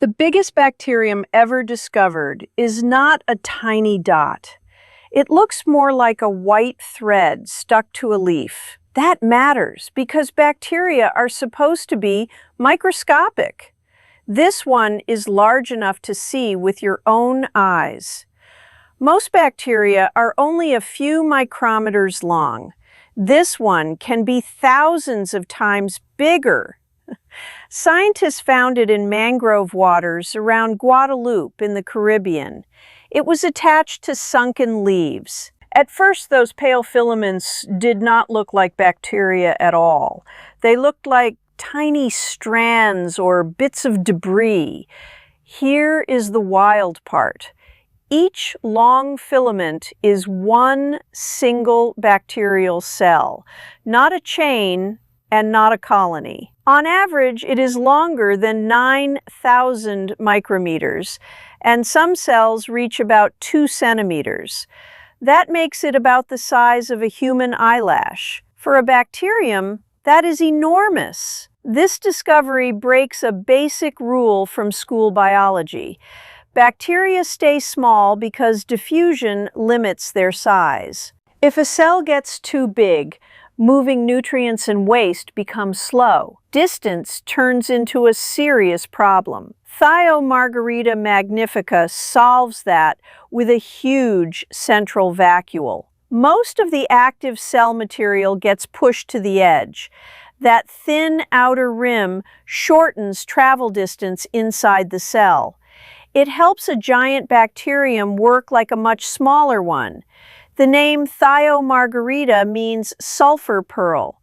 The biggest bacterium ever discovered is not a tiny dot. It looks more like a white thread stuck to a leaf. That matters because bacteria are supposed to be microscopic. This one is large enough to see with your own eyes. Most bacteria are only a few micrometers long. This one can be thousands of times bigger. Scientists found it in mangrove waters around Guadeloupe in the Caribbean. It was attached to sunken leaves. At first, those pale filaments did not look like bacteria at all. They looked like tiny strands or bits of debris. Here is the wild part. Each long filament is one single bacterial cell, not a chain and not a colony. On average, it is longer than 9,000 micrometers, and some cells reach about 2 centimeters. That makes it about the size of a human eyelash. For a bacterium, that is enormous. This discovery breaks a basic rule from school biology. Bacteria stay small because diffusion limits their size. If a cell gets too big, moving nutrients and waste becomes slow. Distance turns into a serious problem. Thiomargarita magnifica solves that with a huge central vacuole. Most of the active cell material gets pushed to the edge. That thin outer rim shortens travel distance inside the cell. It helps a giant bacterium work like a much smaller one. The name Thiomargarita means sulfur pearl.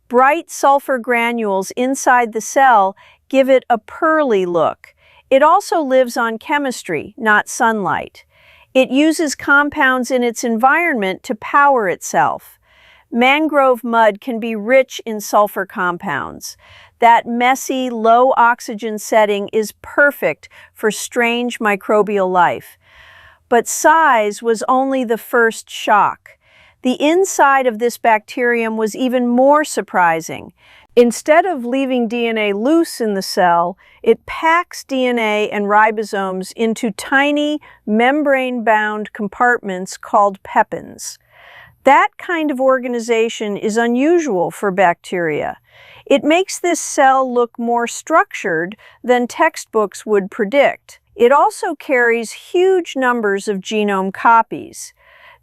Bright sulfur granules inside the cell give it a pearly look. It also lives on chemistry, not sunlight. It uses compounds in its environment to power itself. Mangrove mud can be rich in sulfur compounds. That messy, low oxygen setting is perfect for strange microbial life. But size was only the first shock. The inside of this bacterium was even more surprising. Instead of leaving DNA loose in the cell, it packs DNA and ribosomes into tiny, membrane-bound compartments called pepins. That kind of organization is unusual for bacteria. It makes this cell look more structured than textbooks would predict. It also carries huge numbers of genome copies.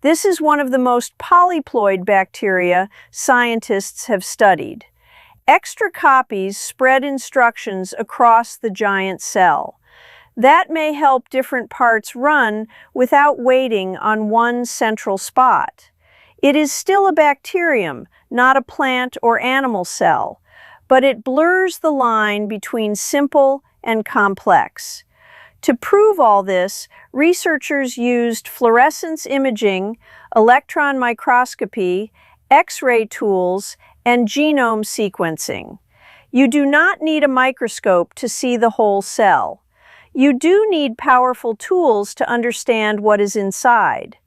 This is one of the most polyploid bacteria scientists have studied. Extra copies spread instructions across the giant cell. That may help different parts run without waiting on one central spot. It is still a bacterium, not a plant or animal cell, but it blurs the line between simple and complex. To prove all this, researchers used fluorescence imaging, electron microscopy, X-ray tools, and genome sequencing. You do not need a microscope to see the whole cell. You do need powerful tools to understand what is inside.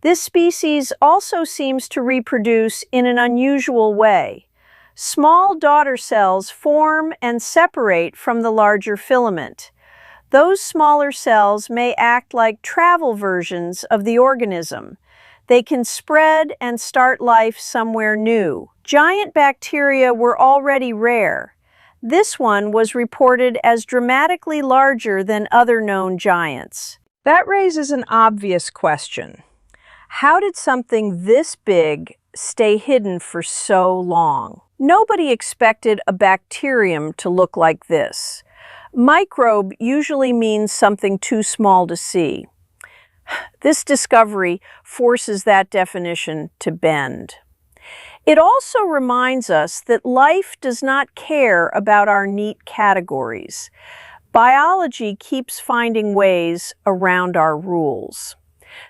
This species also seems to reproduce in an unusual way. Small daughter cells form and separate from the larger filament. Those smaller cells may act like travel versions of the organism. They can spread and start life somewhere new. Giant bacteria were already rare. This one was reported as dramatically larger than other known giants. That raises an obvious question. How did something this big stay hidden for so long? Nobody expected a bacterium to look like this. Microbe usually means something too small to see. This discovery forces that definition to bend. It also reminds us that life does not care about our neat categories. Biology keeps finding ways around our rules.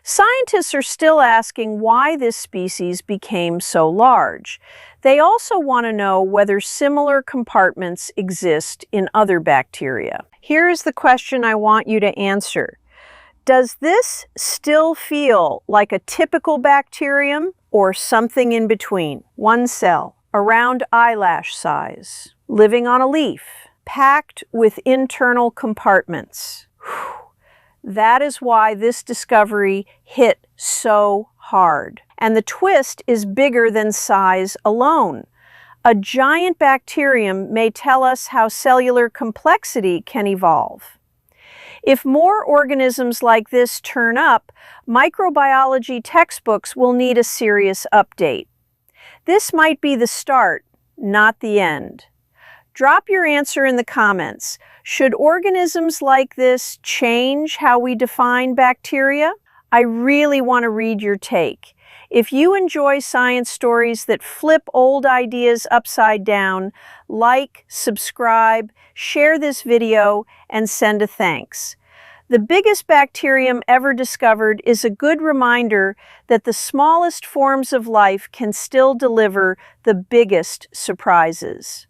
Scientists are still asking why this species became so large. They also want to know whether similar compartments exist in other bacteria. Here is the question I want you to answer. Does this still feel like a typical bacterium or something in between? One cell, around eyelash size, living on a leaf, packed with internal compartments. That is why this discovery hit so hard. And the twist is bigger than size alone. A giant bacterium may tell us how cellular complexity can evolve. If more organisms like this turn up, microbiology textbooks will need a serious update. This might be the start, not the end. Drop your answer in the comments. Should organisms like this change how we define bacteria? I really want to read your take. If you enjoy science stories that flip old ideas upside down, like, subscribe, share this video, and send a thanks. The biggest bacterium ever discovered is a good reminder that the smallest forms of life can still deliver the biggest surprises.